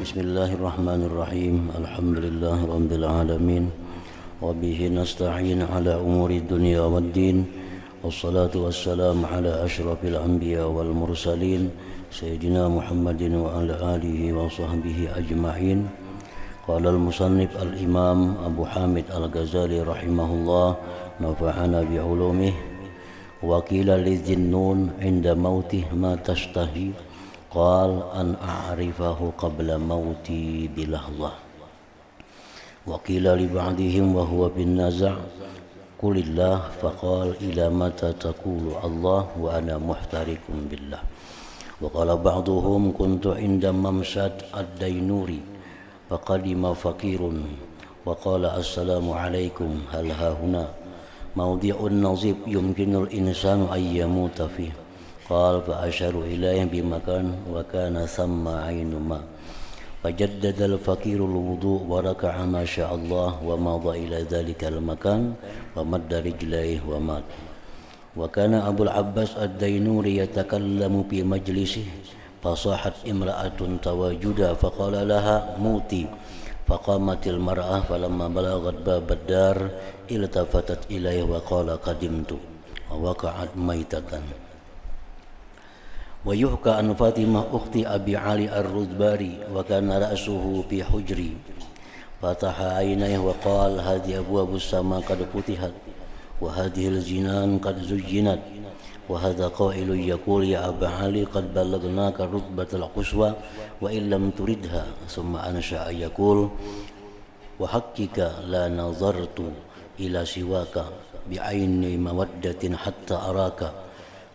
Bismillahirrahmanirrahim. Alhamdulillahirabbil alamin. Wa bihi nasta'in ala umuri dunya waddin. Wassalatu wassalamu ala asyrafil anbiya wal mursalin sayyidina Muhammadin wa ala alihi wa sahbihi ajma'in. Qala al-musannif al-imam Abu Hamid al-Ghazali rahimahullah, nafa'ana bi ulumih. Wa qila li Dhinnun 'inda mautih ma tashtahi قال أن أعرفه قبل موتي بلحظة. وقيل لبعضهم وهو بالنزع قل الله فقال إلى متى تقول الله وأنا محترك بالله. وقال بعضهم كنت عند ممشد الدينوري فقدم فقير وقال السلام عليكم هل ها هنا موضع النصيب يمكن الإنسان أن يموت فيه. قال فأشاروا إليه بمكان وكان ثم عين ماء فجدد الفقير الوضوء وركع ما شاء الله ومضى إلى ذلك المكان ومد رجليه ومات. وكان أبو العباس الدينوري يتكلم في مجلسه فصاحت امرأة تواجدا فقال لها موتي فقامت المرأة فلما بلغت باب الدار التفتت إليه وقال قدمت ووقعت ميتة. ويحكى عن فاطمة أخت أبي علي الرذباري وكان رأسه في حجري فتح عينيه وقال هذه أبواب السماء قد فتحت وهذه الجنان قد زينت وهذا قائل يقول يا أبا علي قد بلغناك الرتبة القصوى وإن لم تردها. ثم أنشأ يقول وحقك لا نظرت إلى سواك بعين مودة حتى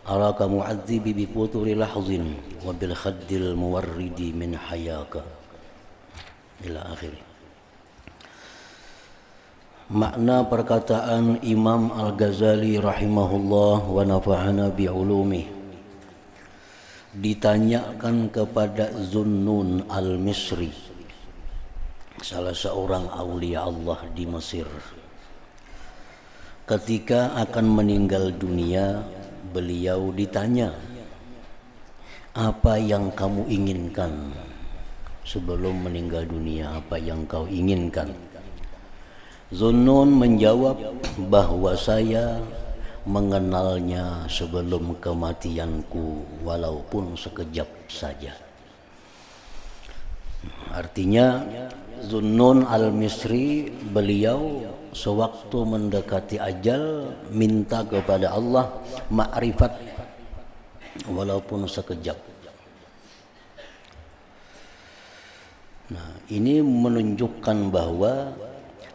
أراك معذب بفطور لحظ وبالخد المورد من حياك ila akhir. Makna perkataan Imam Al-Ghazali rahimahullah wa nafa'ana bi'ulumih, ditanyakan kepada Dhunnun Al-Misri, salah seorang aulia Allah di Mesir, ketika akan meninggal dunia. Beliau ditanya, apa yang kamu inginkan sebelum meninggal dunia, apa yang kau inginkan? Dhunnun menjawab bahwa saya mengenalnya sebelum kematianku walaupun sekejap saja. Artinya Dhunnun Al-Misri, beliau sewaktu mendekati ajal minta kepada Allah ma'rifat walaupun sekejap. Nah, ini menunjukkan bahwa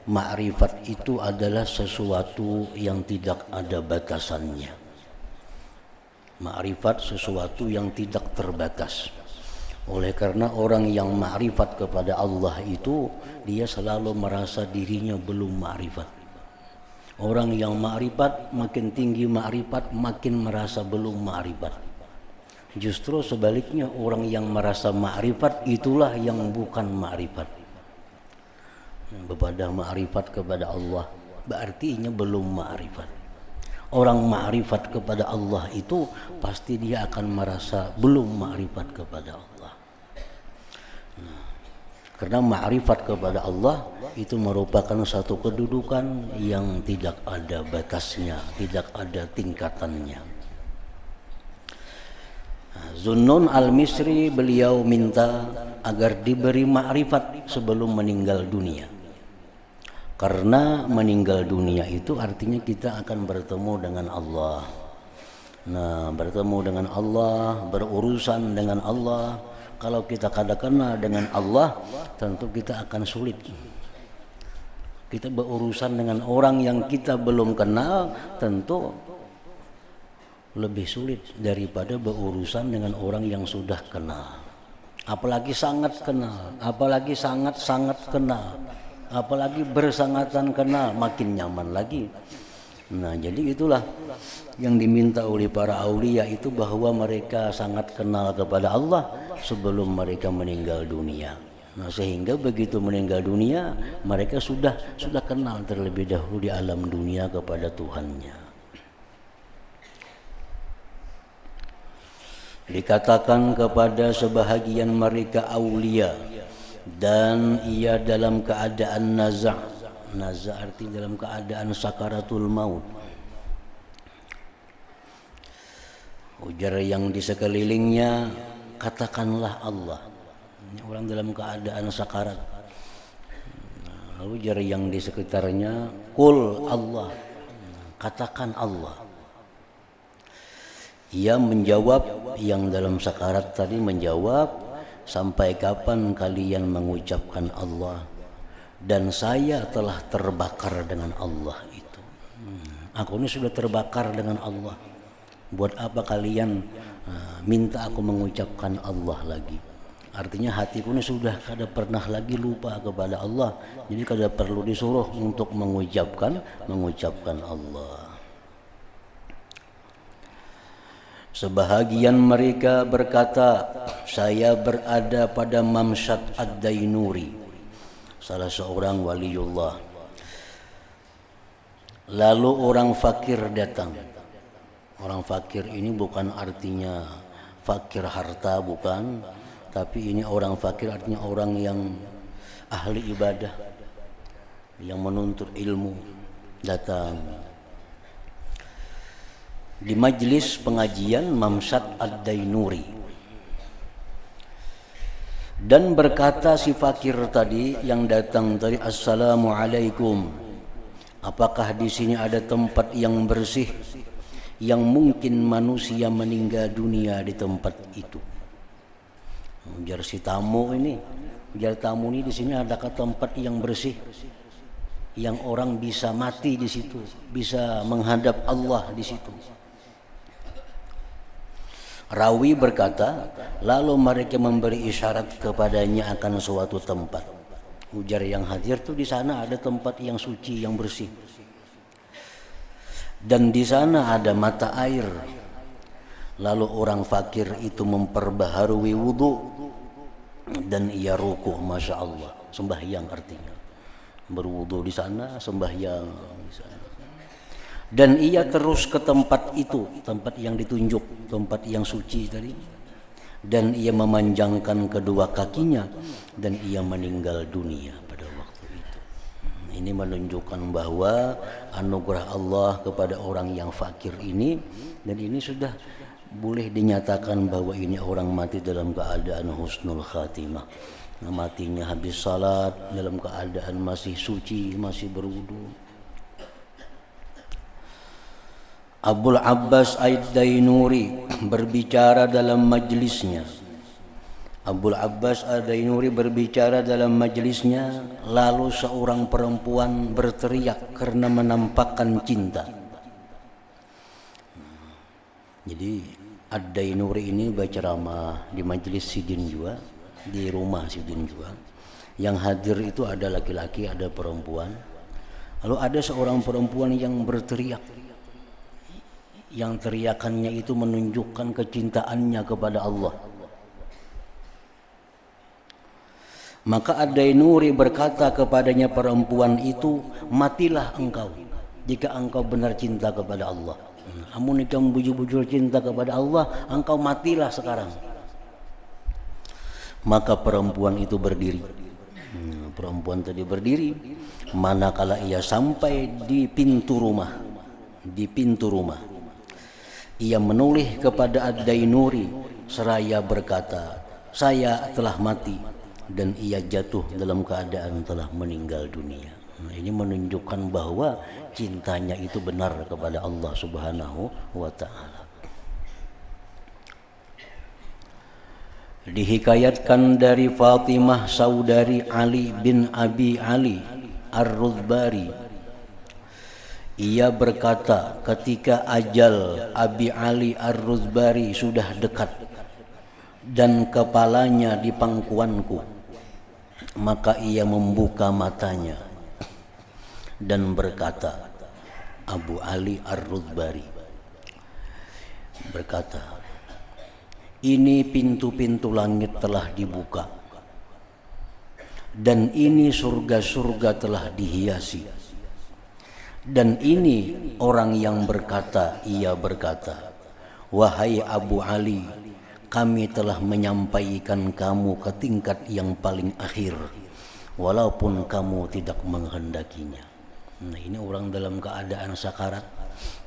ma'rifat itu adalah sesuatu yang tidak ada batasannya. Ma'rifat sesuatu yang tidak terbatas. Oleh karena orang yang ma'rifat kepada Allah itu, dia selalu merasa dirinya belum ma'rifat. Orang yang ma'rifat, makin tinggi ma'rifat, makin merasa belum ma'rifat. Justru sebaliknya, orang yang merasa ma'rifat itulah yang bukan ma'rifat. Kepada ma'rifat kepada Allah, berarti belum ma'rifat. Orang ma'rifat kepada Allah itu pasti dia akan merasa belum ma'rifat kepada Allah. Karena ma'rifat kepada Allah itu merupakan satu kedudukan yang tidak ada batasnya, tidak ada tingkatannya. Dhunnun Al-Misri, beliau minta agar diberi ma'rifat sebelum meninggal dunia. Karena meninggal dunia itu artinya kita akan bertemu dengan Allah. Nah, bertemu dengan Allah, berurusan dengan Allah. Kalau kita kena dengan Allah, tentu kita akan sulit. Kita berurusan dengan orang yang kita belum kenal, tentu lebih sulit daripada berurusan dengan orang yang sudah kenal. Apalagi sangat kenal, apalagi sangat-sangat kenal, apalagi bersangatan kenal, makin nyaman lagi. Nah, jadi itulah yang diminta oleh para aulia itu, bahwa mereka sangat kenal kepada Allah sebelum mereka meninggal dunia. Nah, sehingga begitu meninggal dunia, mereka sudah kenal terlebih dahulu di alam dunia kepada Tuhannya. Dikatakan kepada sebahagian mereka aulia, dan ia dalam keadaan naza'. Naza' arti dalam keadaan sakaratul maut. Ujar yang di sekelilingnya, katakanlah Allah. Ini orang dalam keadaan sakarat. Lalu ujar yang di sekitarnya, qul Allah, katakan Allah. Ia menjawab, yang dalam sakarat tadi menjawab, sampai kapan kalian mengucapkan Allah, dan saya telah terbakar dengan Allah itu. Aku ini sudah terbakar dengan Allah. Buat apa kalian minta aku mengucapkan Allah lagi? Artinya hatiku ini sudah kada pernah lagi lupa kepada Allah. Jadi kada perlu disuruh untuk mengucapkan Allah. Sebahagian mereka berkata, saya berada pada Mamsyat Ad-Dainuri, salah seorang waliullah. Lalu orang fakir datang. Orang fakir ini bukan artinya fakir harta, bukan. Tapi ini orang fakir artinya orang yang ahli ibadah, yang menuntut ilmu, datang di majlis pengajian Mamsyat Ad-Dainuri. Dan berkata si fakir tadi yang datang tadi, assalamualaikum, apakah di sini ada tempat yang bersih yang mungkin manusia meninggal dunia di tempat itu? Ujar si tamu ini, ujar tamu ini, di sini adakah tempat yang bersih yang orang bisa mati di situ, bisa menghadap Allah di situ? Rawi berkata, lalu mereka memberi isyarat kepadanya akan suatu tempat. Ujar yang hadir tuh, di sana ada tempat yang suci, yang bersih. Dan di sana ada mata air. Lalu orang fakir itu memperbaharui wudu dan ia rukuh, masya Allah, sembahyang artinya. Berwudu di sana, sembahyang di sana. Dan ia terus ke tempat itu, tempat yang ditunjuk, tempat yang suci tadi. Dan ia memanjangkan kedua kakinya dan ia meninggal dunia pada waktu itu. Ini menunjukkan bahwa anugerah Allah kepada orang yang fakir ini, dan ini sudah boleh dinyatakan bahwa ini orang mati dalam keadaan husnul khatimah. Matinya habis salat, dalam keadaan masih suci, masih berwudu. Abul Abbas Ad-Dainuri berbicara dalam majlisnya. Abul Abbas Ad-Dainuri berbicara dalam majlisnya, lalu seorang perempuan berteriak karena menampakkan cinta. Jadi Ad-Dainuri ini berceramah di majlis Sidin juga, di rumah Sidin juga. Yang hadir itu ada laki-laki, ada perempuan. Lalu ada seorang perempuan yang berteriak. Yang teriakannya itu menunjukkan kecintaannya kepada Allah. Maka Ad-Dainuri berkata kepadanya perempuan itu, matilah engkau jika engkau benar cinta kepada Allah. Amun engkau bujur-bujur cinta kepada Allah, engkau matilah sekarang. Maka perempuan itu berdiri. Perempuan tadi berdiri, manakala ia sampai di pintu rumah. Di pintu rumah ia menoleh kepada Ad-Dainuri seraya berkata, saya telah mati, dan ia jatuh dalam keadaan telah meninggal dunia. Ini menunjukkan bahwa cintanya itu benar kepada Allah Subhanahu wa ta'ala. Dihikayatkan dari Fatimah saudari Ali bin Abi Ali Ar-Ruzbari, ia berkata, ketika ajal Abi Ali Ar-Ruzbari sudah dekat dan kepalanya di pangkuanku, maka ia membuka matanya dan berkata, Abu Ali Ar-Ruzbari berkata, ini pintu-pintu langit telah dibuka dan ini surga-surga telah dihiasi. Dan ini orang yang berkata, ia berkata, wahai Abu Ali, kami telah menyampaikan kamu ke tingkat yang paling akhir walaupun kamu tidak menghendakinya. Nah, ini orang dalam keadaan sakarat,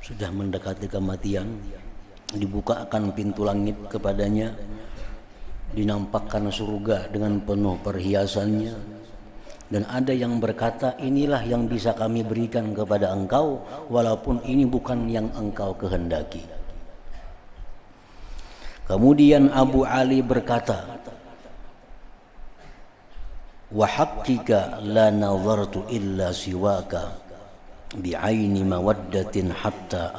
sudah mendekati kematian, dibukakan pintu langit kepadanya, dinampakkan surga dengan penuh perhiasannya, dan ada yang berkata, inilah yang bisa kami berikan kepada engkau walaupun ini bukan yang engkau kehendaki. Kemudian Abu Ali berkata, wa haqqika la nazartu illa siwaka bi'aini mawaddatin hatta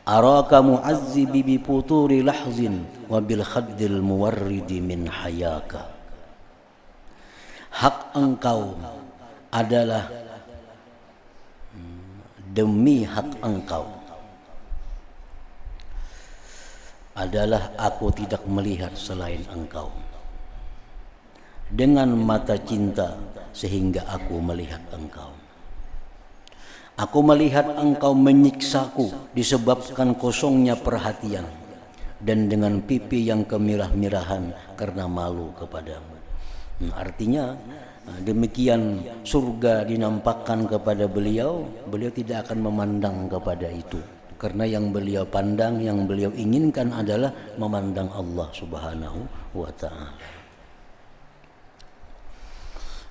araka mu'azzibi bi puturi lahzin wa bil khaddil muwarridi min hayaka. Hak engkau adalah demi hak engkau adalah aku tidak melihat selain engkau dengan mata cinta sehingga aku melihat engkau. Aku melihat engkau menyiksaku disebabkan kosongnya perhatian dan dengan pipi yang kemirah-mirahan karena malu kepadamu. Artinya demikian surga dinampakkan kepada beliau, beliau tidak akan memandang kepada itu. Karena yang beliau pandang, yang beliau inginkan adalah memandang Allah Subhanahu wa ta'ala.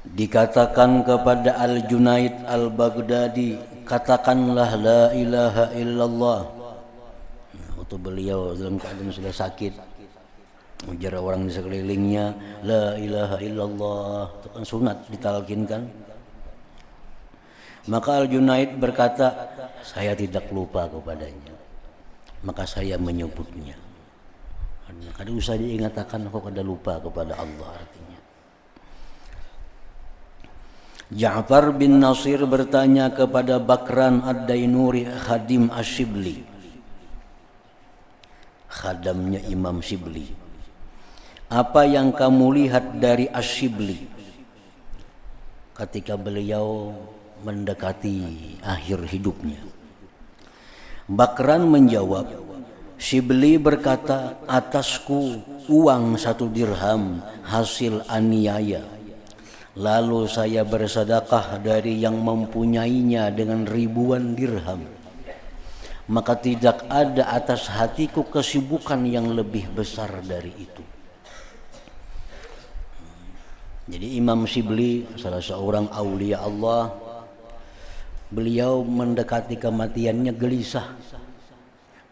Dikatakan kepada Al-Junaid Al-Baghdadi, katakanlah la ilaha illallah. Waktu beliau dalam keadaan sudah sakit, ujar orang di sekelilingnya, la ilaha illallah, itu kan sunat ditalkinkan. Maka Al-Junaid berkata, saya tidak lupa kepadanya, maka saya menyebutnya. Kada usah diingatkan kok kada lupa kepada Allah artinya. Ja'far bin Nasir bertanya kepada Bakran Ad-Dainuri khadim Ash-Shibli, khadamnya Imam Shibli, apa yang kamu lihat dari Ash-Shibli ketika beliau mendekati akhir hidupnya? Bakran menjawab, Shibli berkata, atasku uang 1 dirham hasil aniaya, lalu saya bersedekah dari yang mempunyainya dengan ribuan dirham, maka tidak ada atas hatiku kesibukan yang lebih besar dari itu. Jadi Imam Shibli salah seorang aulia Allah, beliau mendekati kematiannya gelisah.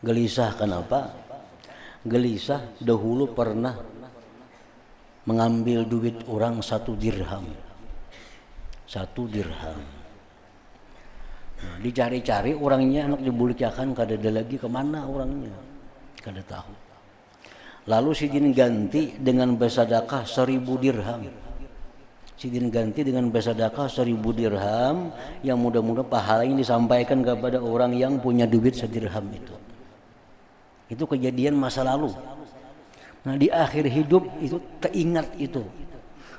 Gelisah kenapa? Gelisah dahulu pernah mengambil duit orang 1 dirham. 1 dirham. Nah, dicari-cari orangnya, anak dibulikakan, kada ada lagi, kemana orangnya, kada tahu. Lalu Sidin ganti dengan bersedekah 1000 dirham. Sidin ganti dengan bersedekah 1000 dirham yang mudah-mudahan pahalanya disampaikan kepada orang yang punya duit 1 dirham itu. Itu kejadian masa lalu. Nah, di akhir hidup itu teringat itu.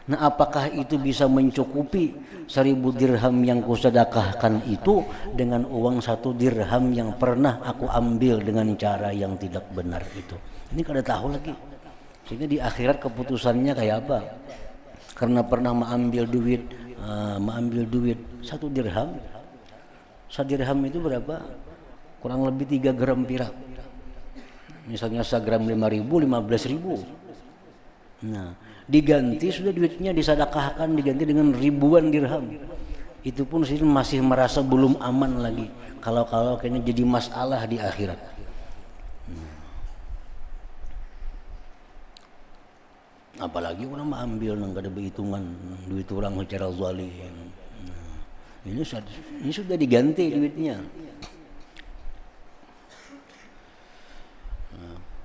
Nah, apakah itu bisa mencukupi 1000 dirham yang kusedekahkan itu dengan uang 1 dirham yang pernah aku ambil dengan cara yang tidak benar itu? Ini kada tahu lagi. Sehingga di akhirat keputusannya kayak apa? Karena pernah mengambil duit 1 dirham. 1 dirham itu berapa? Kurang lebih 3 gram perak. Misalnya 1 gram 5.000, 15.000. Nah, diganti sudah duitnya disedekahkan, diganti dengan ribuan dirham. Itu pun masih merasa belum aman lagi. Kalau kayaknya jadi masalah di akhirat. Apalagi orang mengambil nang kada berhitungan duit orang secara zalim. Ini sudah diganti duitnya.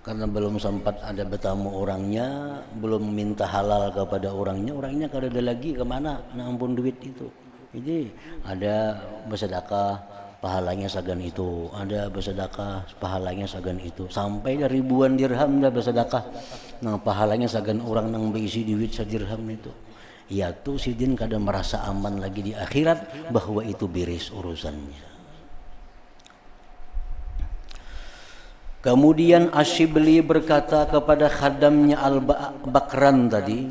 Karena belum sempat ada bertamu orangnya, belum minta halal kepada orangnya kada ada lagi kemana nah ampun duit itu. Jadi ada bersedekah pahalanya sagan itu, ada bersedekah pahalanya sagan itu, sampai dari ribuan dirham dah bersedekah, nah pahalanya sagan orang nang berisi duit 1 dirham itu. Ya tuh Sidin kada merasa aman lagi di akhirat bahwa itu beres urusannya. Kemudian Asyibli berkata kepada khadamnya Al-Bakran tadi,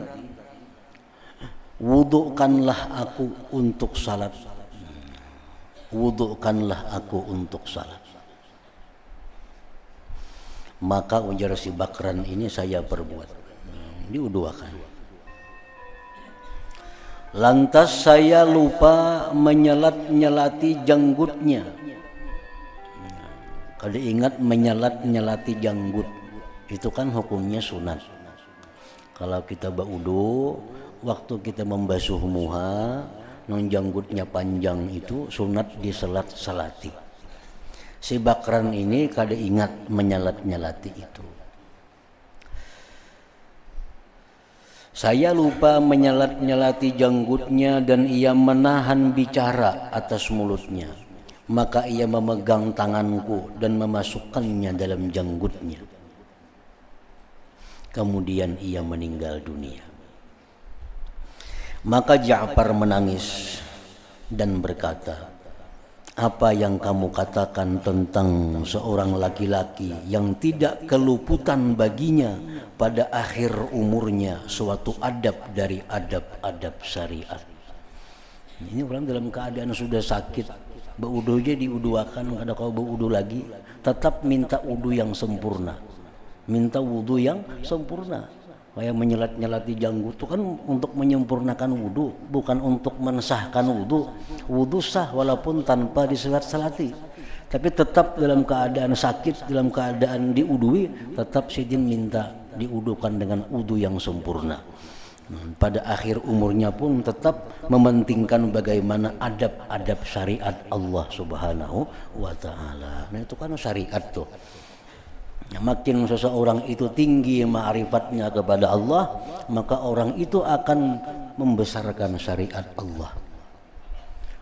wudukanlah aku untuk salat. Wudukanlah aku untuk salat. Maka ujar si Bakran ini, saya berbuat. Diuduakan. Lantas saya lupa menyelat-nyelati janggutnya. Kalau ingat menyelat-nyelati janggut, itu kan hukumnya sunat. Kalau kita baudu, waktu kita membasuh muha, nang janggutnya panjang itu sunat diselat-selati. Si Bakran ini kada ingat menyelat-nyelati itu. Saya lupa menyelat-nyelati janggutnya dan ia menahan bicara atas mulutnya. Maka ia memegang tanganku dan memasukkannya dalam janggutnya. Kemudian ia meninggal dunia. Maka Ja'far menangis dan berkata, apa yang kamu katakan tentang seorang laki-laki yang tidak keluputan baginya pada akhir umurnya suatu adab dari adab-adab syariat? Ini orang dalam keadaan sudah sakit, baudu aja diuduakan, kada kau baudu lagi, tetap minta wudu yang sempurna. Minta wudu yang sempurna. Kayak menyelat-nyelati janggut itu kan untuk menyempurnakan wudu, bukan untuk mensahkan wudu. Wudu sah walaupun tanpa diselat-selati. Tapi tetap dalam keadaan sakit, dalam keadaan diudui, tetap sidin minta diudukan dengan wudu yang sempurna. Pada akhir umurnya pun tetap mementingkan bagaimana adab-adab syariat Allah Subhanahu wa ta'ala. Nah itu kan syariat tuh. Makin seseorang itu tinggi ma'rifatnya kepada Allah, maka orang itu akan membesarkan syariat Allah.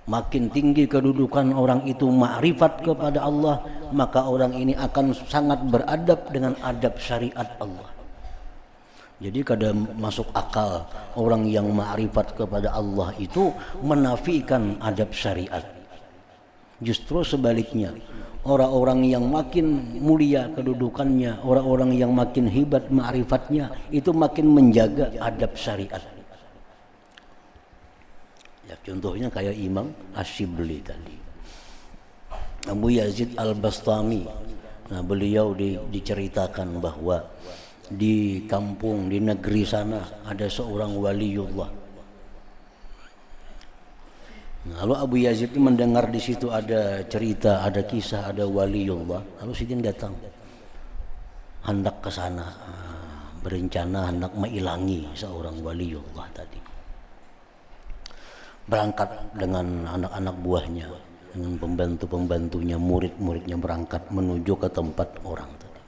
Makin tinggi kedudukan orang itu ma'rifat kepada Allah, maka orang ini akan sangat beradab dengan adab syariat Allah. Jadi kadang masuk akal orang yang ma'rifat kepada Allah itu menafikan adab syariat. Justru sebaliknya, orang-orang yang makin mulia kedudukannya, orang-orang yang makin hebat ma'rifatnya, itu makin menjaga adab syariat. Ya, contohnya kayak Imam Asyibli tadi, Abu Yazid Al-Bastami. Nah, beliau diceritakan bahwa di kampung, di negeri sana ada seorang waliullah. Lalu Abu Yazid mendengar di situ ada cerita, ada kisah, ada waliullah. Lalu sidin datang, hendak ke sana, berencana hendak mengilangi seorang waliullah tadi. Berangkat dengan anak-anak buahnya, dengan pembantu-pembantunya, murid-muridnya berangkat menuju ke tempat orang tadi.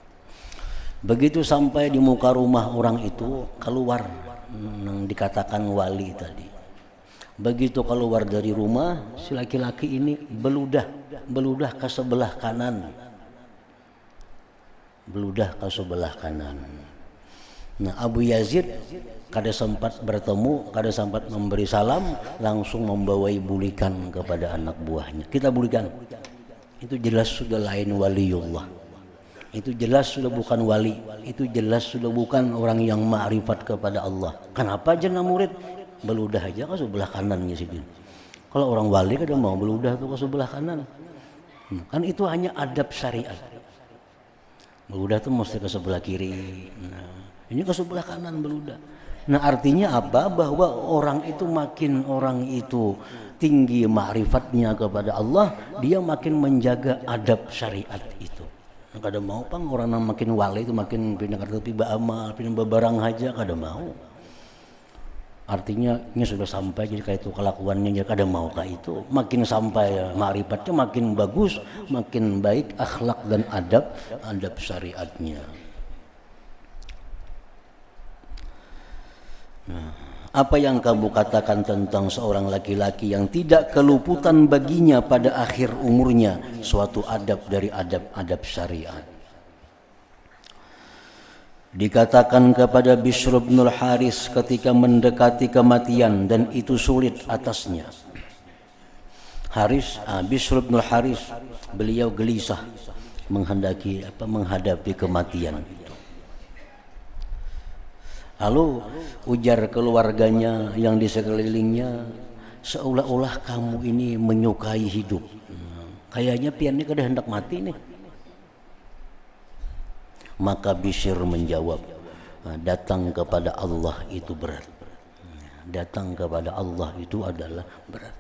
Begitu sampai di muka rumah orang itu, keluar yang dikatakan wali tadi. Begitu keluar dari rumah, si laki-laki ini beludah ke sebelah kanan. Beludah ke sebelah kanan. Nah, Abu Yazid kada sempat bertemu, kada sempat memberi salam, langsung membawai bulikan kepada anak buahnya. Kita bulikan. Itu jelas sudah lain waliullah. Itu jelas sudah bukan wali. Itu jelas sudah bukan orang yang ma'rifat kepada Allah. Kenapa jenah murid? Beludah aja ke sebelah kanannya sidin. Kalau orang wali kada mau beludah tuh ke sebelah kanan. Kan itu hanya adab syariat. Beludah tuh mesti ke sebelah kiri. Nah, ini ke sebelah kanan beludah. Nah, artinya apa? Bahwa orang itu makin orang itu tinggi ma'rifatnya kepada Allah, dia makin menjaga adab syariat itu. Nah, kada mau pang orang yang makin wali itu makin pindah kartu tiba amal, pindah barang aja kada mau. Artinya ini sudah sampai jadi kayak itu kelakuannya, jadi kada mau kayak itu. Makin sampai ma'rifatnya makin bagus, makin baik akhlak dan adab syariatnya. Nah, apa yang kamu katakan tentang seorang laki-laki yang tidak keluputan baginya pada akhir umurnya suatu adab dari adab syariat? Dikatakan kepada Bishr bin Al-Haris ketika mendekati kematian dan itu sulit atasnya. Bishr bin Al-Haris beliau gelisah menghadapi kematian itu. Lalu ujar keluarganya yang di sekelilingnya, seolah-olah kamu ini menyukai hidup. Kayaknya pian ini kada hendak mati nih. Maka Bishr menjawab, datang kepada Allah itu berat. Datang kepada Allah itu adalah berat.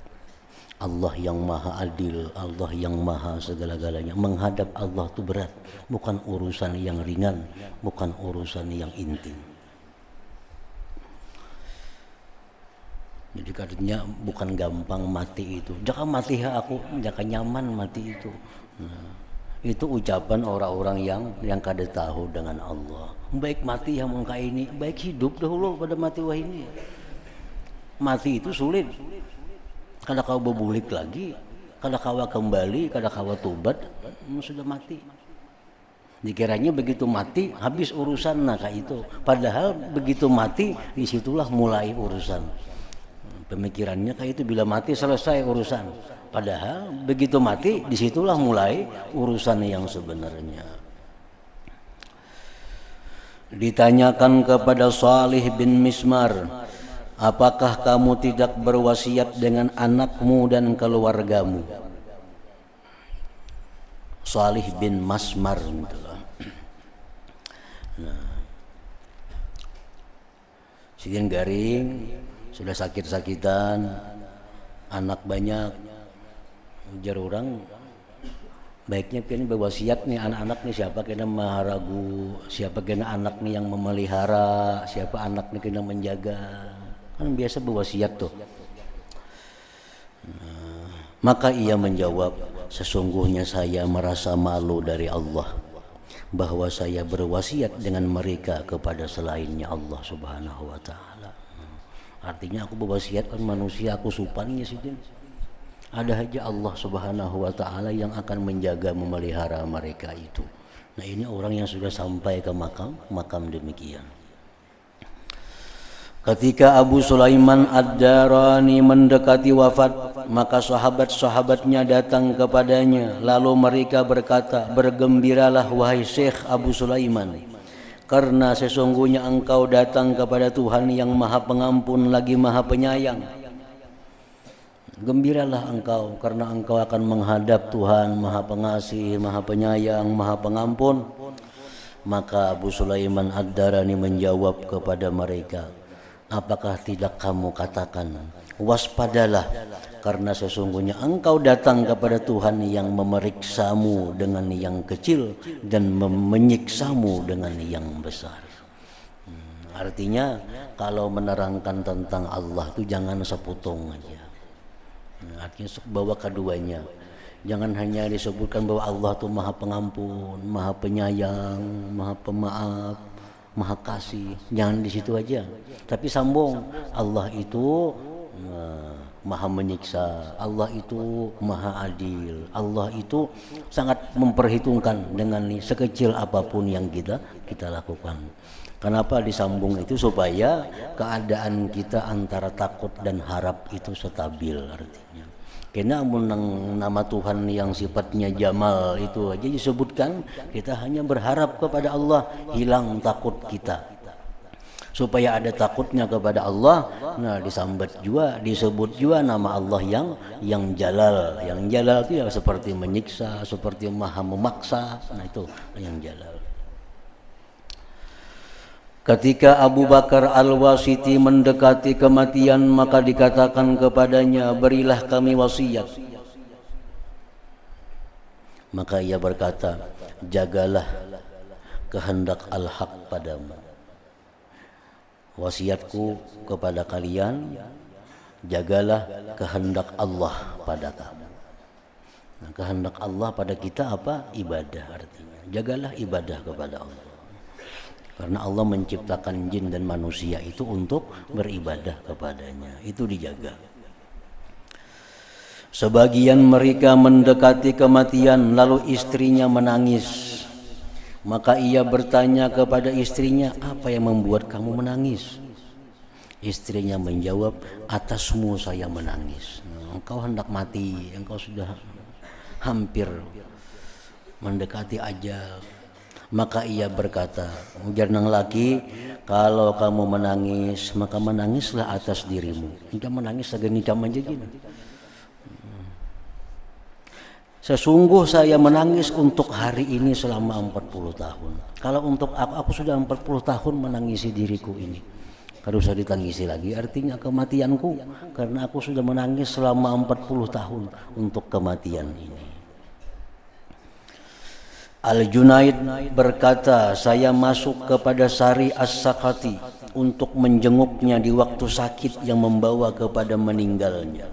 Allah yang maha adil, Allah yang maha segala-galanya. Menghadap Allah itu berat, bukan urusan yang ringan, bukan urusan yang intim. Jadi katanya bukan gampang mati itu. Jangan mati aku, jangan nyaman mati itu. Itu ucapan orang-orang yang kada tahu dengan Allah. Baik mati yang mengka ini, baik hidup dahulu pada mati wah ini. Mati itu sulit. Kada kau berbulik lagi, kada kau kembali, kada kau tobat, sudah mati. Dikiranya begitu mati habis urusan itu. Padahal begitu mati disitulah mulai urusan. Pemikirannya kayak itu, bila mati selesai urusan. Padahal begitu mati disitulah mulai urusan yang sebenarnya. Ditanyakan kepada Salih bin Mismar, apakah kamu tidak berwasiat dengan anakmu dan keluargamu? Salih bin Masmar. Sidin garing, sudah sakit-sakitan, anak banyak, ujar orang, baiknya pian berwasiat nih anak-anak nih, siapa kena maharagu, siapa kena anak nih yang memelihara, siapa anak nih kena menjaga, kan biasa berwasiat tuh. Maka ia menjawab, sesungguhnya saya merasa malu dari Allah bahwa saya berwasiat dengan mereka kepada selainnya Allah Subhanahu wa ta'ala. Artinya aku berwasiat kan manusia, aku supannya sih. Ada aja Allah Subhanahu wa ta'ala yang akan menjaga, memelihara mereka itu. Nah ini orang yang sudah sampai ke makam demikian. Ketika Abu Sulaiman Ad-Darani mendekati wafat, maka sahabat-sahabatnya datang kepadanya. Lalu mereka berkata, bergembiralah wahai Syekh Abu Sulaiman, karena sesungguhnya engkau datang kepada Tuhan yang maha pengampun lagi maha penyayang. Gembiralah engkau karena engkau akan menghadap Tuhan maha pengasih, maha penyayang, maha pengampun. Maka Abu Sulaiman Ad-Darani menjawab kepada mereka, apakah tidak kamu katakan, waspadalah, karena sesungguhnya engkau datang kepada Tuhan yang memeriksamu dengan yang kecil dan menyiksamu dengan yang besar. Artinya kalau menerangkan tentang Allah itu jangan sepotong aja. Artinya bawa keduanya. Jangan hanya disebutkan bahwa Allah itu maha pengampun, maha penyayang, maha pemaaf, maha kasih. Jangan di situ aja. Tapi sambung, Allah itu maha menyiksa, Allah itu maha adil, Allah itu sangat memperhitungkan dengan sekecil apapun yang kita lakukan. Kenapa disambung itu? Supaya keadaan kita antara takut dan harap itu stabil artinya. Karena nama Tuhan yang sifatnya Jamal itu aja disebutkan, kita hanya berharap kepada Allah, hilang takut kita. Supaya ada takutnya kepada Allah, nah disebut juga nama Allah yang Jalal. Yang Jalal itu ya seperti menyiksa, seperti maha memaksa. Nah itu yang Jalal. Ketika Abu Bakar Al-Wasiti mendekati kematian, maka dikatakan kepadanya, berilah kami wasiat. Maka ia berkata, jagalah kehendak al-haq padamu. Wasiatku kepada kalian, jagalah kehendak Allah pada kamu. Nah, kehendak Allah pada kita apa? Ibadah artinya. Jagalah ibadah kepada Allah. Karena Allah menciptakan jin dan manusia itu untuk beribadah kepadanya. Itu dijaga. Sebagian mereka mendekati kematian, lalu istrinya menangis. Maka ia bertanya kepada istrinya, apa yang membuat kamu menangis? Istrinya menjawab, atasmu saya menangis. Engkau hendak mati, engkau sudah hampir mendekati ajal. Maka ia berkata, ujar nang laki, kalau kamu menangis maka menangislah atas dirimu. Tidak menangis segini jam aja gini. Sesungguh saya menangis untuk hari ini selama 40 tahun. Kalau untuk aku sudah 40 tahun menangisi diriku ini. Kalau usah ditangisi lagi artinya kematianku, karena aku sudah menangis selama 40 tahun untuk kematian ini. Al-Junaid berkata, saya masuk kepada Sari As-Sakati untuk menjenguknya di waktu sakit yang membawa kepada meninggalnya.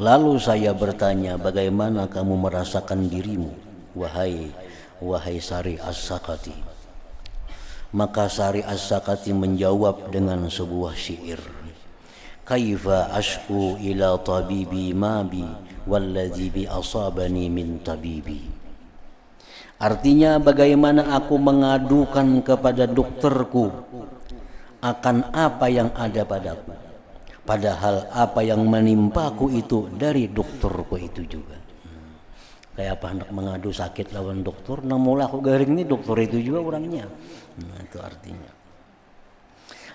Lalu saya bertanya, bagaimana kamu merasakan dirimu, wahai Sari As-Sakati? Maka Sari As-Sakati menjawab dengan sebuah syair. Kaifa ashku ila tabibi ma bi walladhi bi asabani min tabibi. Artinya, bagaimana aku mengadukan kepada dokterku akan apa yang ada padaku, padahal apa yang menimpaku itu dari dokterku itu juga. Kayak apa hendak mengadu sakit lawan dokter, nang mula aku garing ini dokter itu juga orangnya. Itu artinya.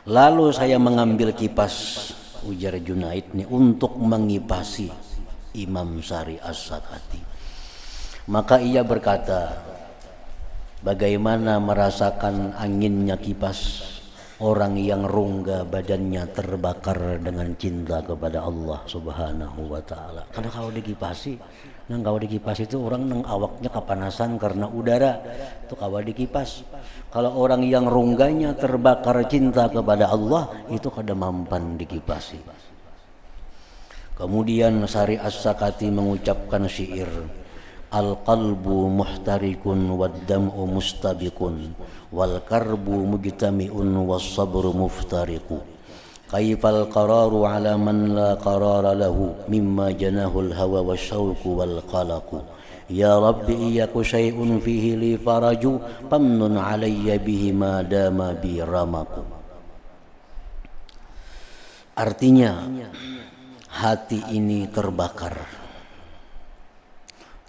Lalu saya mengambil kipas, ujar Junaid ini, untuk mengipasi Imam Sari As-Sakati. Maka ia berkata, bagaimana merasakan anginnya kipas orang yang rongga badannya terbakar dengan cinta kepada Allah Subhanahu wa ta'ala. Karena kalau dikipasi, kalau dikipas itu orang nang awaknya kepanasan karena udara, itu kalau dikipas. Kalau orang yang rongganya terbakar cinta kepada Allah, itu kada mampan dikipasi. Kemudian Sari As-Sakati mengucapkan syair, al-qalbu muhtarikun wad-dam'u mustabiqun wal karbu mujtami'un was-sabru muftariqu. Kaifal qararu ala man la qarara lahu mimma janahul hawa wasyauqu wal qalaqu. Ya Rabbi iyyaku syai'un fihi li faraju famnun alayya bihi ma dama bi ramaku. Artinya, hati ini terbakar.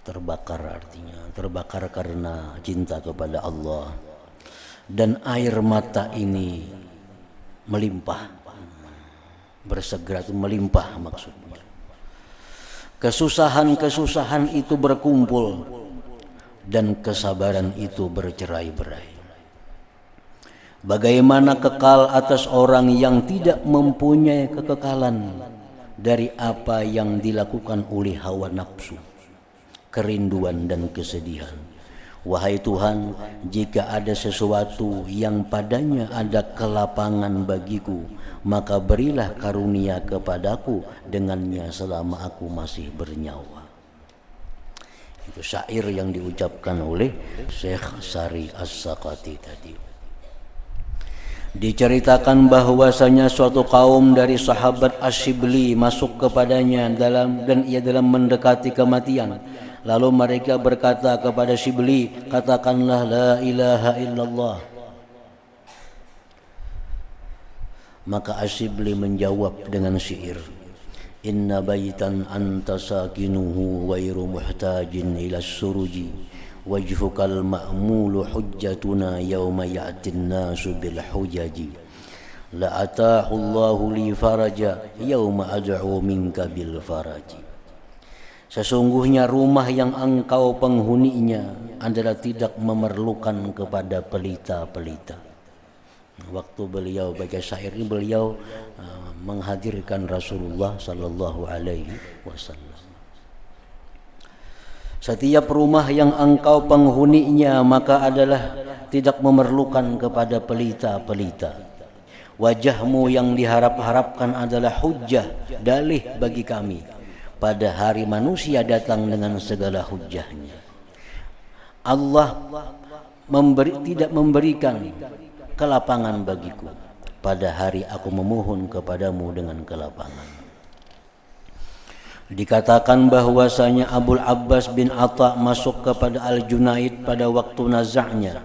Terbakar artinya terbakar karena cinta kepada Allah, dan air mata ini melimpah, bersegera itu melimpah maksudnya. Kesusahan-kesusahan itu berkumpul dan kesabaran itu bercerai-berai. Bagaimana kekal atas orang yang tidak mempunyai kekekalan dari apa yang dilakukan oleh hawa nafsu, kerinduan dan kesedihan. Wahai Tuhan, jika ada sesuatu yang padanya ada kelapangan bagiku, maka berilah karunia kepadaku dengannya selama aku masih bernyawa. Itu syair yang diucapkan oleh Syekh Sari As-Sakati tadi. Diceritakan bahwasanya suatu kaum dari sahabat Asyibli masuk kepadanya dan ia dalam mendekati kematian. Lalu mereka berkata kepada Syibli, katakanlah la ilaha illallah. Maka Asyibli menjawab dengan syair, inna baitan anta sakinuhu wairu muhtajin ila suruji wajhukal ma'mulu hujjatuna yawma ya'tin nasu bil hujaji la atahu Allahu li faraja yawma ad'u minka bil faraji. Sesungguhnya rumah yang engkau penghuninya adalah tidak memerlukan kepada pelita-pelita. Waktu beliau baca syair ini, beliau menghadirkan Rasulullah sallallahu alaihi wasallam. Setiap rumah yang engkau penghuninya maka adalah tidak memerlukan kepada pelita-pelita. Wajahmu yang diharap-harapkan adalah hujjah, dalih bagi kami. Pada hari manusia datang dengan segala hujjahnya. Allah tidak memberikan kelapangan bagiku pada hari aku memohon kepadamu dengan kelapangan. Dikatakan bahwasanya Abul Abbas bin Atha masuk kepada Al-Junaid pada waktu nazahnya.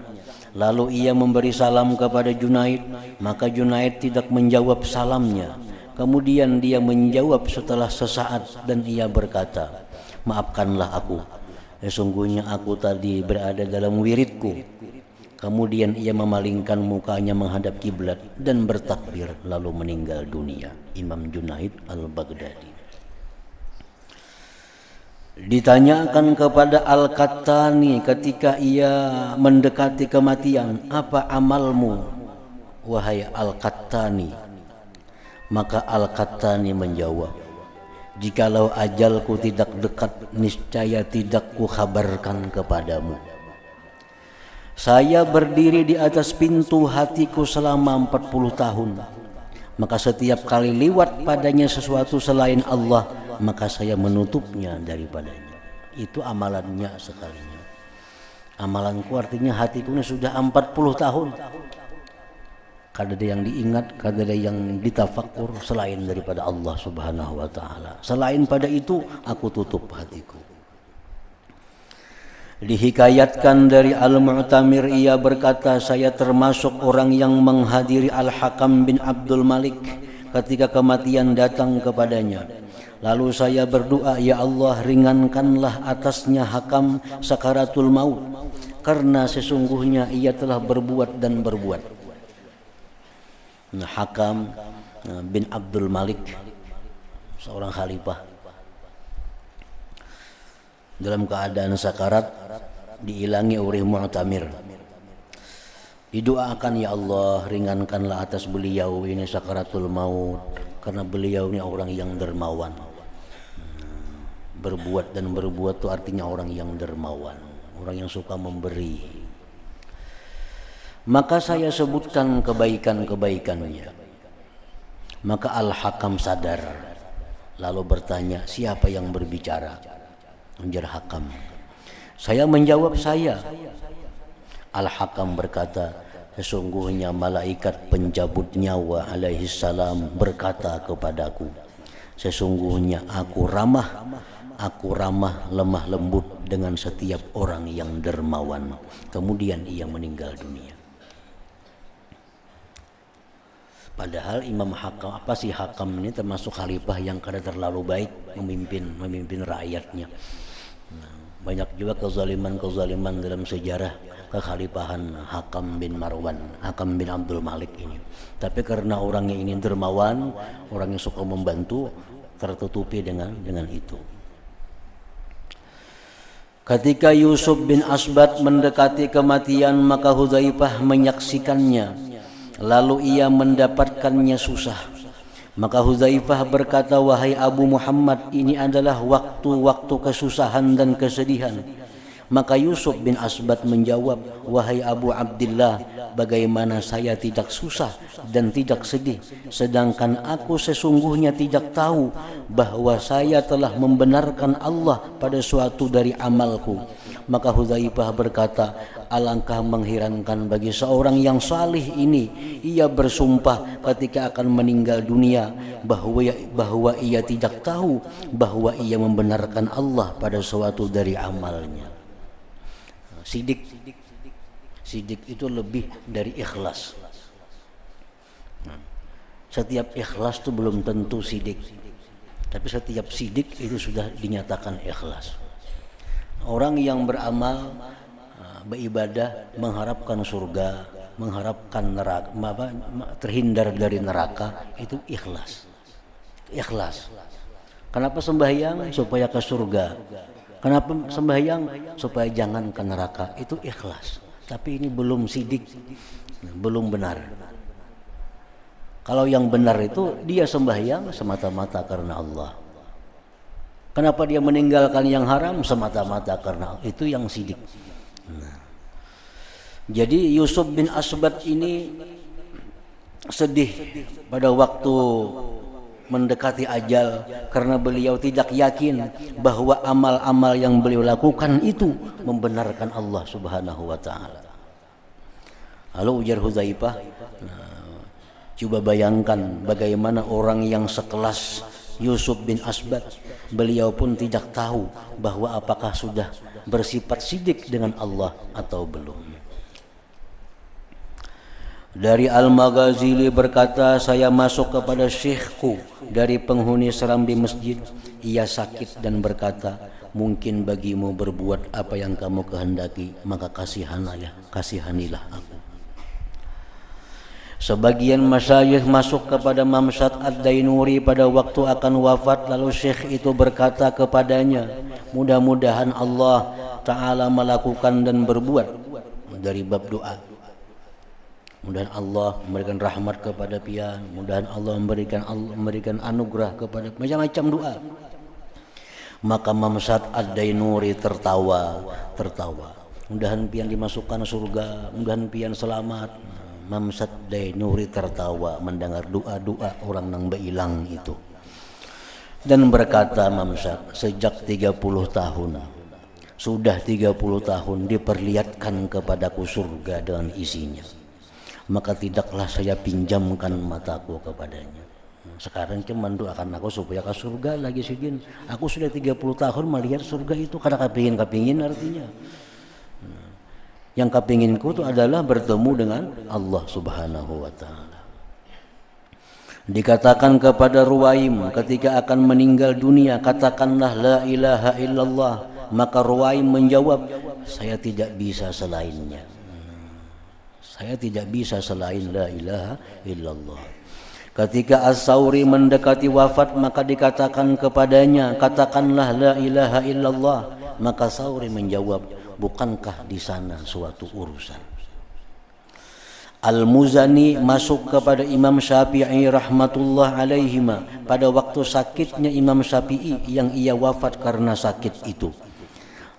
Lalu ia memberi salam kepada Junaid, maka Junaid tidak menjawab salamnya. Kemudian dia menjawab setelah sesaat dan ia berkata, maafkanlah aku sesungguhnya aku tadi berada dalam wiridku. Kemudian ia memalingkan mukanya menghadap kiblat dan bertakbir lalu meninggal dunia. Imam Junaid Al-Baghdadi. Ditanyakan kepada Al-Qattani ketika ia mendekati kematian, apa amalmu wahai Al-Qattani? Maka Al-Qattani menjawab, jikalau ajalku tidak dekat, niscaya tidak kukhabarkan kepadamu. Saya berdiri di atas pintu hatiku selama 40 tahun. Maka setiap kali lewat padanya sesuatu selain Allah, maka saya menutupnya daripadanya. Itu amalannya sekalinya. Amalanku artinya hatiku ini sudah 40 tahun. Kada ada yang diingat, kada ada yang ditafakkur selain daripada Allah Subhanahu wa ta'ala. Selain pada itu, aku tutup hatiku. Dihikayatkan dari Al-Mu'tamir, ia berkata, saya termasuk orang yang menghadiri Al-Hakam bin Abdul Malik ketika kematian datang kepadanya. Lalu saya berdoa, ya Allah, ringankanlah atasnya Hakam sakaratul maut, karena sesungguhnya ia telah berbuat dan berbuat. Nah, Hakam bin Abdul Malik, seorang khalifah, dalam keadaan sakarat diilangi oleh Mu'tamir. Didoakan, ya Allah, ringankanlah atas beliau ini sakaratul maut, karena beliau ini orang yang dermawan. Berbuat dan berbuat itu artinya orang yang dermawan, orang yang suka memberi. Maka saya sebutkan kebaikan-kebaikannya. Maka Al-Hakam sadar, lalu bertanya, siapa yang berbicara? Ujar Hakam, saya menjawab, saya. Al-Hakam berkata, sesungguhnya malaikat pencabut nyawa alaihi salam berkata kepadaku, sesungguhnya aku ramah lemah lembut dengan setiap orang yang dermawan. Kemudian ia meninggal dunia. Padahal Imam Hakam, apa sih Hakam ini termasuk khalifah yang kada terlalu baik memimpin rakyatnya. Banyak juga kezaliman dalam sejarah kekhalifahan Hakam bin Marwan, Hakam bin Abdul Malik ini. Tapi karena orangnya ini dermawan, orang yang suka membantu, tertutupi dengan itu. Ketika Yusuf bin Asbat mendekati kematian, maka Hudzaifah menyaksikannya, lalu ia mendapatkannya susah. Maka Hudzaifah berkata, wahai Abu Muhammad, ini adalah waktu-waktu kesusahan dan kesedihan. Maka Yusuf bin Asbat menjawab, wahai Abu Abdillah, bagaimana saya tidak susah dan tidak sedih, sedangkan aku sesungguhnya tidak tahu bahwa saya telah membenarkan Allah pada suatu dari amalku. Maka Hudzaifah berkata, alangkah mengherankan bagi seorang yang salih ini, ia bersumpah ketika akan meninggal dunia bahwa ia tidak tahu bahwa ia membenarkan Allah pada suatu dari amalnya. Sidik itu lebih dari ikhlas. Setiap ikhlas itu belum tentu sidik, tapi setiap sidik itu sudah dinyatakan ikhlas. Orang yang beramal, beribadah, mengharapkan surga, mengharapkan neraka, terhindar dari neraka, itu ikhlas. Ikhlas. Kenapa sembahyang? Supaya ke surga. Kenapa sembahyang? Supaya jangan ke neraka. Itu ikhlas. Tapi ini belum sidik, belum benar. Kalau yang benar itu dia sembahyang semata-mata karena Allah. Kenapa dia meninggalkan yang haram? Semata-mata karena Allah. Itu yang sidik. Jadi Yusuf bin Asbat ini sedih pada waktu mendekati ajal karena beliau tidak yakin bahwa amal-amal yang beliau lakukan itu membenarkan Allah Subhanahu wa ta'ala. Lalu ujar Hudzaifah, coba bayangkan bagaimana orang yang sekelas Yusuf bin Asbat, beliau pun tidak tahu bahwa apakah sudah bersifat sidik dengan Allah atau belum. Dari Al-Maghazili berkata, saya masuk kepada syekhku dari penghuni serambi masjid. Ia sakit dan berkata, mungkin bagimu berbuat apa yang kamu kehendaki, maka kasihanilah aku. Sebagian masyayikh masuk kepada Mamsat Ad-Dainuri pada waktu akan wafat, lalu syekh itu berkata kepadanya, mudah-mudahan Allah Ta'ala melakukan dan berbuat dari bab doa. Mudahan Allah memberikan rahmat kepada pian, mudahan Allah memberikan anugerah kepada macam-macam doa. Maka Mamsat Ad-Dainuri tertawa. Mudahan pian dimasukkan surga, mudahan pian selamat. Mamsat Dainuri tertawa mendengar doa-doa orang nang beilang itu. Dan berkata Mamsat, sejak 30 tahun, sudah 30 tahun diperlihatkan kepadaku surga dengan isinya. Maka tidaklah saya pinjamkan mataku kepadanya. Sekarang cuma doakan aku supaya ke surga lagi sidin. Aku sudah 30 tahun melihat surga itu karena kepingin artinya. Yang kepinginku itu adalah bertemu dengan Allah Subhanahu wa Ta'ala. Dikatakan kepada Ruwaim ketika akan meninggal dunia, katakanlah la ilaha illallah. Maka Ruwaim menjawab, saya tidak bisa selainnya. Saya tidak bisa selain la ilaha illallah. Ketika As-Sauri mendekati wafat, maka dikatakan kepadanya, katakanlah la ilaha illallah. Maka Sauri menjawab, bukankah di sana suatu urusan? Al-Muzani masuk kepada Imam Syafi'i rahmatullah alaihima pada waktu sakitnya Imam Syafi'i yang ia wafat karena sakit itu.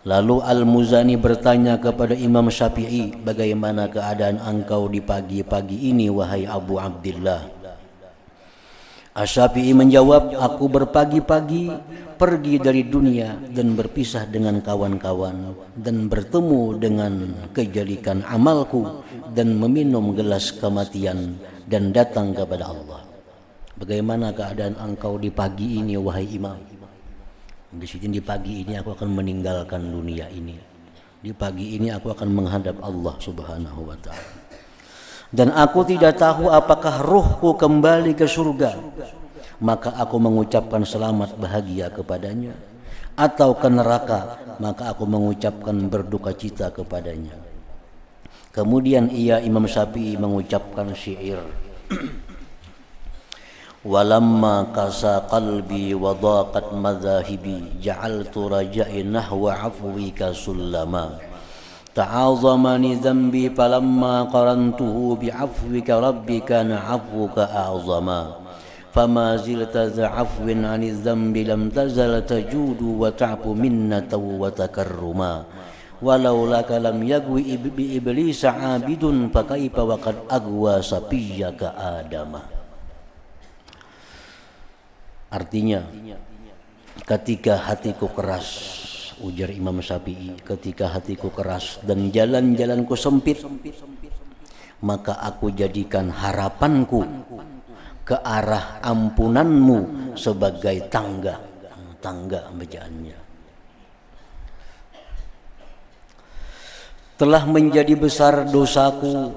Lalu Al-Muzani bertanya kepada Imam Syafi'i, bagaimana keadaan engkau di pagi-pagi ini wahai Abu Abdillah? Asy-Syafi'i menjawab, aku berpagi-pagi pergi dari dunia dan berpisah dengan kawan-kawan dan bertemu dengan kejelikan amalku dan meminum gelas kematian dan datang kepada Allah. Bagaimana keadaan engkau di pagi ini wahai Imam? Di sini di pagi ini aku akan meninggalkan dunia ini. Di pagi ini aku akan menghadap Allah Subhanahu wa Ta'ala. Dan aku tidak tahu apakah ruhku kembali ke surga, maka aku mengucapkan selamat bahagia kepadanya, atau ke neraka, maka aku mengucapkan berduka cita kepadanya. Kemudian Imam Syafi'i mengucapkan syair, walamma kasa qalbi wa daqat madhahibi ja'altu raja'i nahwa afwika sullama. Ta'azamani dhanbi falamma qarantuhu bi'afwika rabbi kana 'afwuka a'zama. Fama zilta za'afwin 'ani dhanbi lam tazal tajudu wa ta'fu minnatan wa takarruma. Walau laka lam yagwi bi iblis 'abidun fa kaifa wa qad agwa sapiyyaka adama. Artinya, ketika hatiku keras, ujar Imam Syafi'i, ketika hatiku keras dan jalan-jalanku sempit, maka aku jadikan harapanku ke arah ampunanmu sebagai tangga bacaannya. Telah menjadi besar dosaku,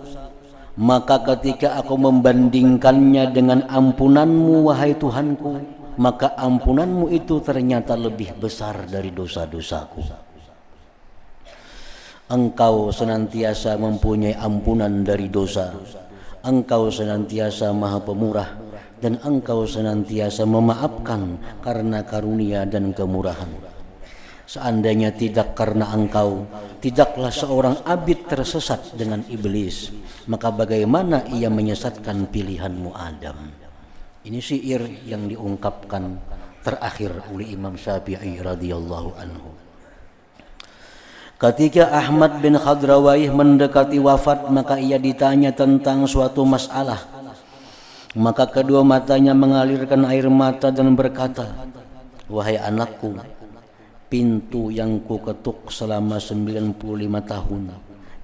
maka ketika aku membandingkannya dengan ampunanmu wahai Tuhanku, maka ampunanmu itu ternyata lebih besar dari dosa-dosaku. Engkau senantiasa mempunyai ampunan dari dosa. Engkau senantiasa maha pemurah, dan engkau senantiasa memaafkan karena karunia dan kemurahan. Seandainya tidak karena engkau, tidaklah seorang abid tersesat dengan iblis. Maka bagaimana ia menyesatkan pilihanmu Adam? Ini syair yang diungkapkan terakhir oleh Imam Syafi'i radhiyallahu anhu. Ketika Ahmad bin Khadrawaih mendekati wafat, maka ia ditanya tentang suatu masalah. Maka kedua matanya mengalirkan air mata dan berkata, wahai anakku, pintu yang ku ketuk selama 95 tahun,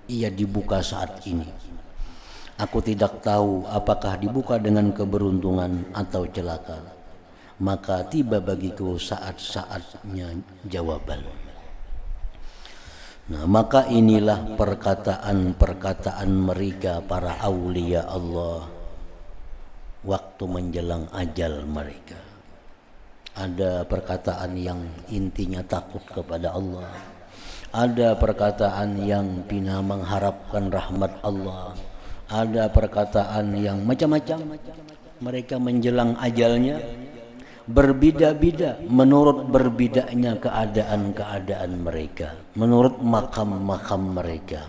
ia dibuka saat ini. Aku tidak tahu apakah dibuka dengan keberuntungan atau celaka. Maka tiba bagiku saat-saatnya jawaban. Nah, maka inilah perkataan-perkataan mereka para aulia Allah waktu menjelang ajal mereka. Ada perkataan yang intinya takut kepada Allah. Ada perkataan yang bina mengharapkan rahmat Allah. Ada perkataan yang macam-macam. Mereka menjelang ajalnya berbeda-beda menurut berbedanya keadaan-keadaan mereka, menurut makam-makam mereka.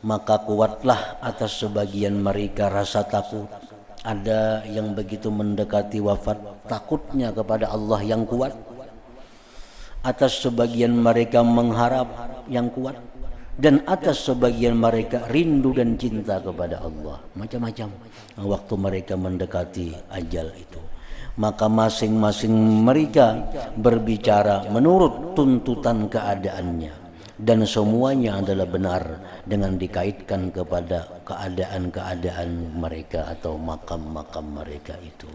Maka kuatlah atas sebagian mereka rasa takut. Ada yang begitu mendekati wafat takutnya kepada Allah yang kuat. Atas sebagian mereka mengharap yang kuat, dan atas sebagian mereka rindu dan cinta kepada Allah. Macam-macam waktu mereka mendekati ajal itu. Maka masing-masing mereka berbicara menurut tuntutan keadaannya, dan semuanya adalah benar dengan dikaitkan kepada keadaan-keadaan mereka atau makam-makam mereka itu.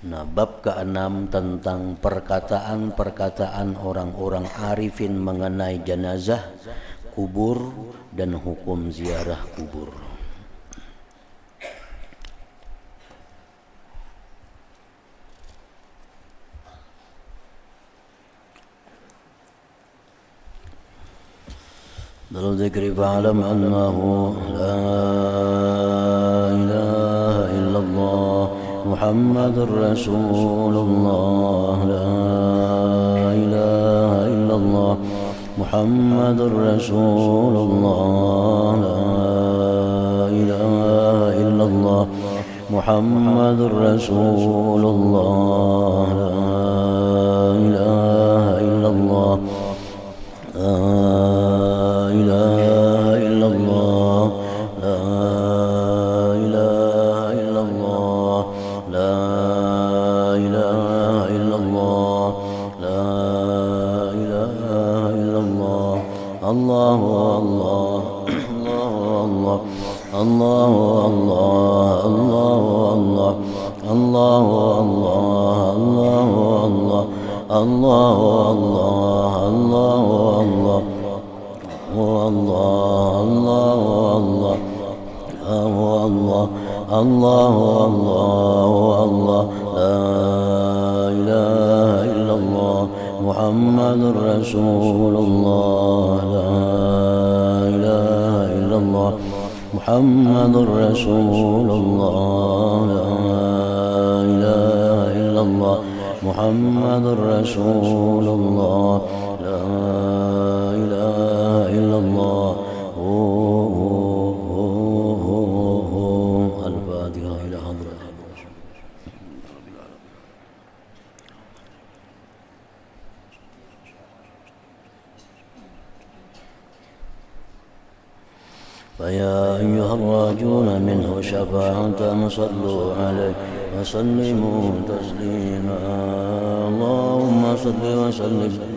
Nah, bab ke-6 tentang perkataan-perkataan orang-orang arifin mengenai jenazah, kubur, dan hukum ziarah kubur. Dalam zikri fa'alam annahu la ilaha illallah Muhammadur Rasulullah, la ilaha illallah Muhammadur Rasulullah, la ilaha illallah Muhammadur Rasulullah, la ilaha illallah Muhammadur Rasulullah, la ilaha illallah Muhammadur Rasulullah, la ilaha illallah. Al-Fatihah ila hadrat فيا أيها الراجون منه شفاعة صلوا عليه وسلموا تسليما. اللهم صل وسلم